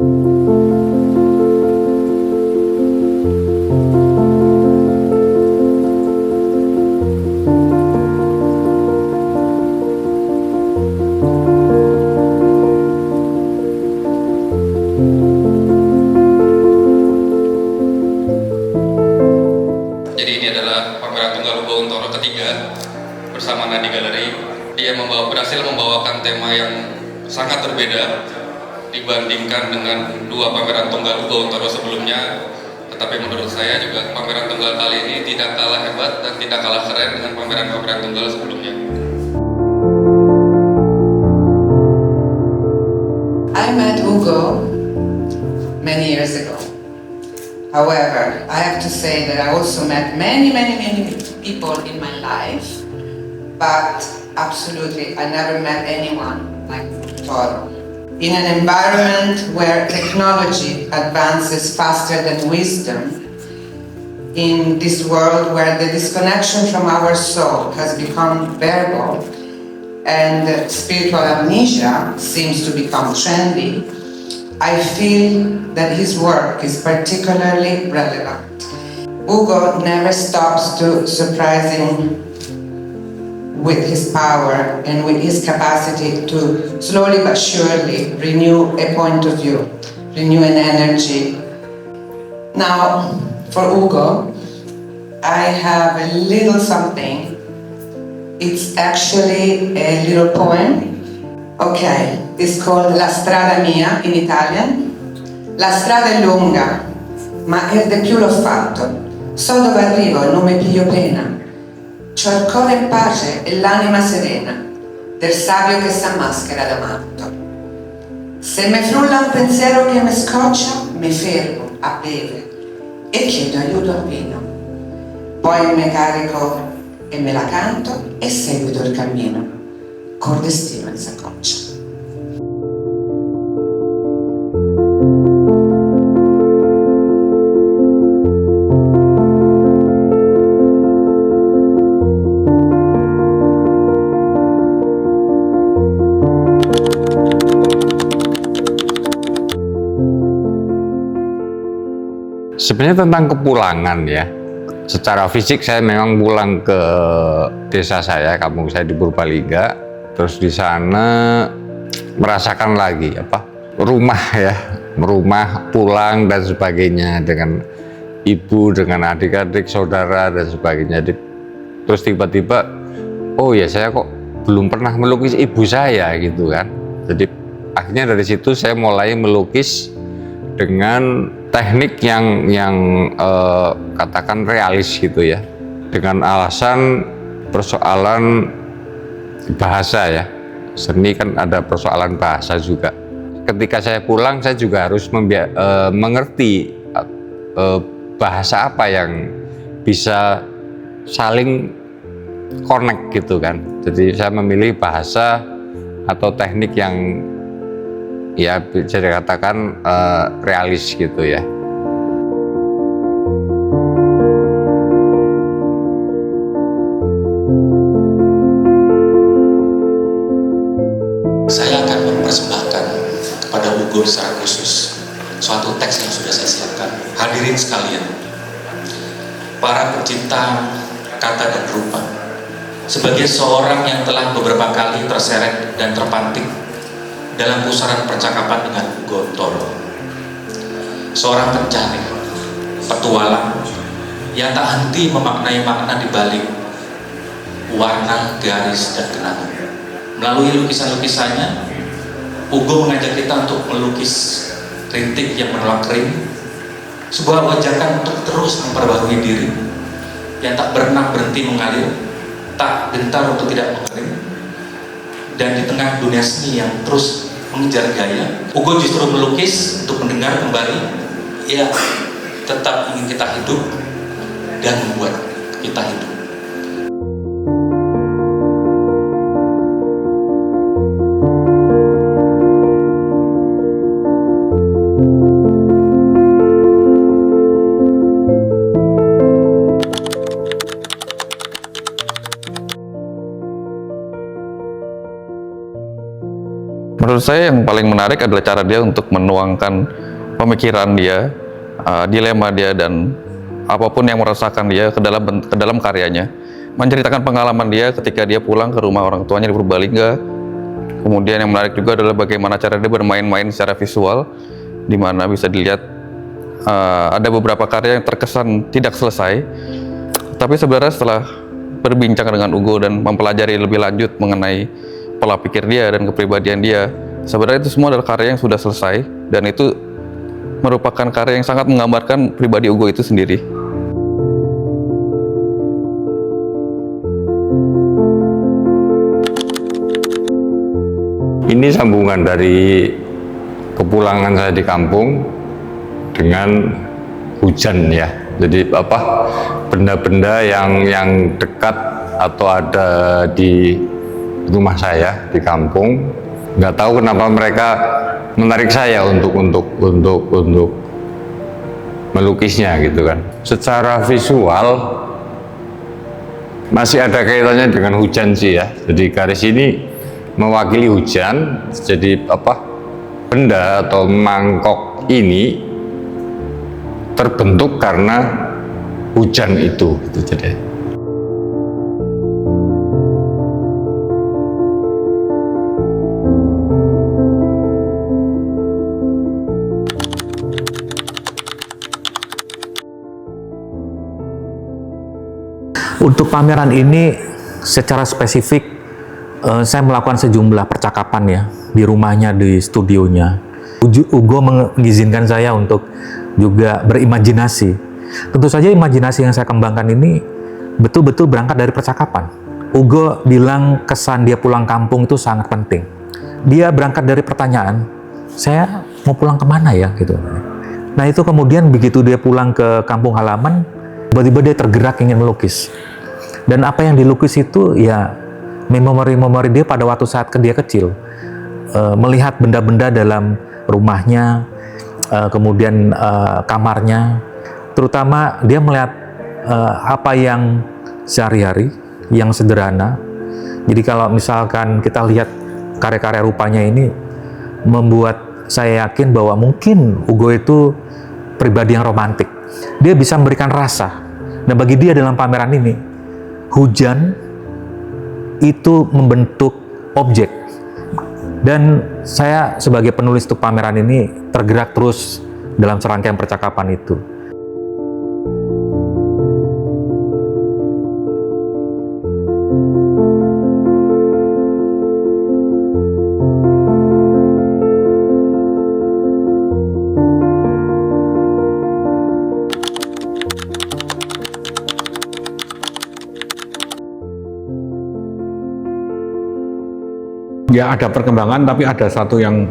Jadi ini adalah pameran tunggal Ugo Untoro ketiga bersama Nadi Galeri. Dia berhasil membawakan tema yang sangat berbeda dibandingkan dengan dua pameran tunggal Ugo Untoro sebelumnya. Tetapi menurut saya juga pameran tunggal kali ini tidak kalah hebat dan tidak kalah keren dengan pameran-pameran tunggal sebelumnya. I met Ugo many years ago. However, I have to say that I also met many people in my life, but absolutely I never met anyone like Toro. In an environment where technology advances faster than wisdom, in this world where the disconnection from our soul has become bearable and spiritual amnesia seems to become trendy, I feel that his work is particularly relevant. Ugo never stops to surprising with his power and with his capacity to slowly but surely renew a point of view, renew an energy. Now, for Ugo, I have a little something. It's actually a little poem. Okay, it's called La strada mia in Italian. La strada è lunga, ma il de più l'ho fatto. So dove arrivo, non mi piglio pena. C'ho il cuore in pace e l'anima serena, del savio che s'ammaschera da matto. Se mi frulla un pensiero che mi scoccia, mi fermo a bere e chiedo aiuto al vino. Poi mi carico e me la canto e seguito il cammino, col destino in saccoccia. Sebenarnya tentang kepulangan ya. Secara fisik saya memang pulang ke desa saya, kampung saya di Purbalingga. Terus di sana merasakan lagi rumah ya, rumah, pulang dan sebagainya dengan ibu, dengan adik-adik, saudara dan sebagainya. Terus tiba-tiba, oh ya saya kok belum pernah melukis ibu saya gitu kan. Jadi akhirnya dari situ saya mulai melukis dengan teknik yang katakan realis gitu ya, dengan alasan persoalan bahasa ya, seni kan ada persoalan bahasa juga. Ketika saya pulang saya juga harus mengerti bahasa apa yang bisa saling connect gitu kan. Jadi saya memilih bahasa atau teknik yang ya bisa dikatakan realis gitu ya. Saya akan mempersembahkan kepada Ugo secara khusus suatu teks yang sudah saya siapkan. Hadirin sekalian, para pecinta kata dan rupa, sebagai seorang yang telah beberapa kali terseret dan terpantik dalam pusaran percakapan dengan Ugo Untoro, seorang pencari, petualang yang tak henti memaknai makna di balik warna, garis, dan kenangan. Melalui lukisan-lukisannya, Ugo mengajak kita untuk melukis rintik yang menolak kering, sebuah wajakan untuk terus memperbarui diri yang tak pernah berhenti mengalir, tak gentar untuk tidak mengering. Dan di tengah dunia seni yang terus mengejar gaya, Ugo justru melukis untuk mendengar kembali, ya tetap ingin kita hidup dan membuat kita hidup. Menurut menurut saya yang paling menarik adalah cara dia untuk menuangkan pemikiran dia, dilema dia, dan apapun yang merasakan dia ke dalam karyanya. Menceritakan pengalaman dia ketika dia pulang ke rumah orang tuanya di Purbalingga. Kemudian yang menarik juga adalah bagaimana cara dia bermain-main secara visual, di mana bisa dilihat ada beberapa karya yang terkesan tidak selesai. Tapi sebenarnya setelah berbincang dengan Ugo dan mempelajari lebih lanjut mengenai pola pikir dia dan kepribadian dia, sebenarnya itu semua adalah karya yang sudah selesai, dan itu merupakan karya yang sangat menggambarkan pribadi Ugo itu sendiri. Ini sambungan dari kepulangan saya di kampung dengan hujan ya. Jadi benda-benda yang dekat atau ada di rumah saya di kampung, nggak tahu kenapa mereka menarik saya untuk melukisnya gitu kan. Secara visual masih ada kaitannya dengan hujan sih ya. Jadi garis ini mewakili hujan. Jadi benda atau mangkok ini terbentuk karena hujan itu gitu. Jadi untuk pameran ini secara spesifik saya melakukan sejumlah percakapan ya di rumahnya, di studionya. Ugo mengizinkan saya untuk juga berimajinasi. Tentu saja imajinasi yang saya kembangkan ini betul-betul berangkat dari percakapan. Ugo bilang kesan dia pulang kampung itu sangat penting. Dia berangkat dari pertanyaan, saya mau pulang kemana ya gitu. Nah itu kemudian begitu dia pulang ke kampung halaman, tiba-tiba dia tergerak ingin melukis. Dan apa yang dilukis itu ya memori-memori dia pada waktu saat dia kecil. Melihat benda-benda dalam rumahnya, kemudian kamarnya, terutama dia melihat apa yang sehari-hari, yang sederhana. Jadi kalau misalkan kita lihat karya-karya rupanya ini, membuat saya yakin bahwa mungkin Ugo itu pribadi yang romantik. Dia bisa memberikan rasa. Nah bagi dia dalam pameran ini, hujan itu membentuk objek. Dan saya sebagai penulis untuk pameran ini tergerak terus dalam serangkaian percakapan itu. Ya ada perkembangan, tapi ada satu yang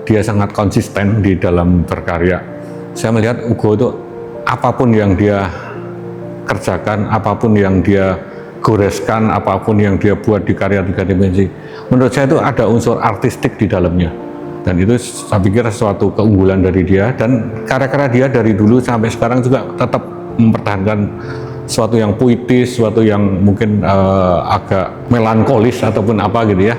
dia sangat konsisten di dalam berkarya. Saya melihat Ugo itu apapun yang dia kerjakan, apapun yang dia goreskan, apapun yang dia buat di karya 3 dimensi, menurut saya itu ada unsur artistik di dalamnya. Dan itu saya pikir sesuatu keunggulan dari dia, dan karya-karya dia dari dulu sampai sekarang juga tetap mempertahankan sesuatu yang puitis, sesuatu yang mungkin agak melankolis ataupun apa gitu ya.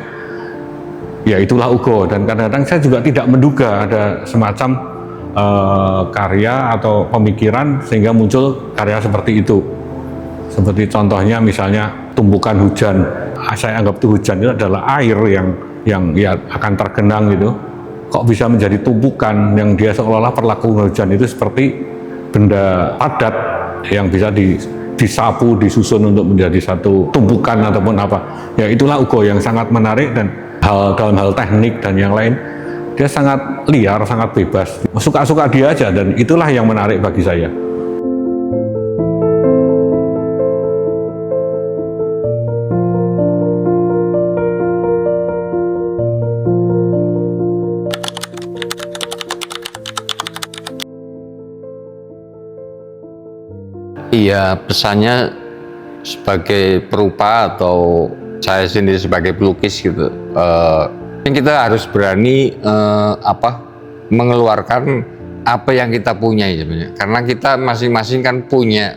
Ya itulah Ugo, dan kadang-kadang saya juga tidak menduga ada semacam karya atau pemikiran sehingga muncul karya seperti itu. Seperti contohnya misalnya tumbukan hujan. Saya anggap itu hujan itu adalah air yang ya akan tergenang gitu. Kok bisa menjadi tumpukan yang dia seolah-olah perlakuan hujan itu seperti benda padat yang bisa disapu, disusun untuk menjadi satu tumpukan ataupun apa. Ya itulah Ugo yang sangat menarik, dan dalam hal teknik dan yang lain dia sangat liar, sangat bebas, suka-suka dia aja, dan itulah yang menarik bagi saya. Iya, pesannya sebagai perupa atau saya sendiri sebagai pelukis gitu, kita harus berani mengeluarkan apa yang kita punya sebenarnya, karena kita masing-masing kan punya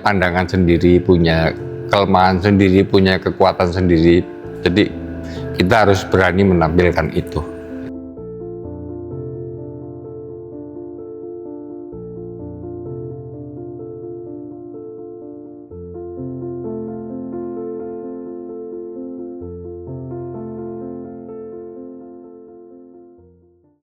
pandangan sendiri, punya kelemahan sendiri, punya kekuatan sendiri. Jadi kita harus berani menampilkan itu.